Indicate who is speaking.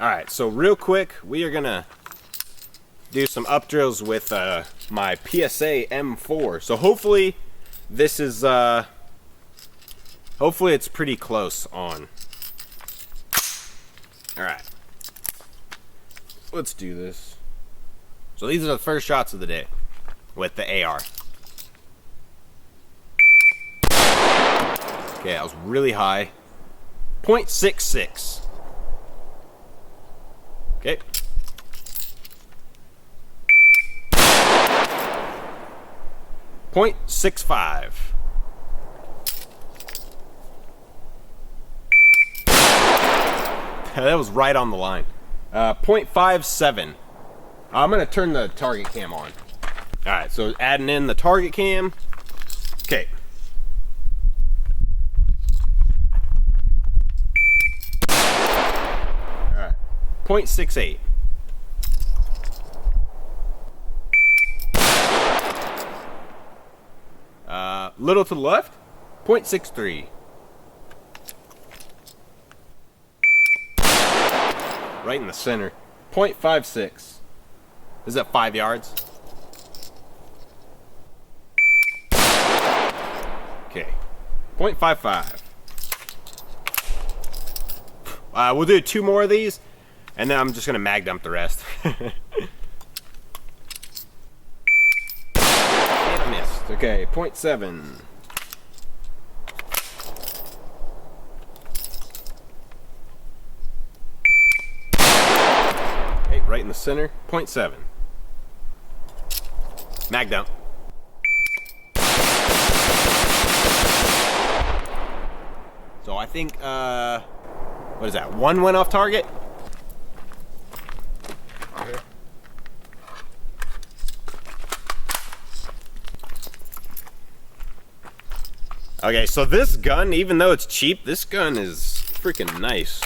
Speaker 1: Alright, so real quick, we are gonna do some up drills with my PSA M4. So hopefully this is hopefully it's pretty close on. Alright. Let's do this. So these are the first shots of the day with the AR. Okay, that was really high. 0.66. Okay. .65. That was right on the line. 0.57. I'm gonna turn the target cam on. Alright, so adding in the target cam. Okay. Alright. 0.68. Little to the left, 0.63. Right in the center, 0.56. Is that 5 yards? Okay, 0.55. We'll do 2 more of these, and then I'm just gonna mag dump the rest. Okay, 0.7. Okay, right in the center, 0.7. Mag dump. So I think, what is that? 1 went off target? Okay, so this gun, even though it's cheap, this gun is freaking nice.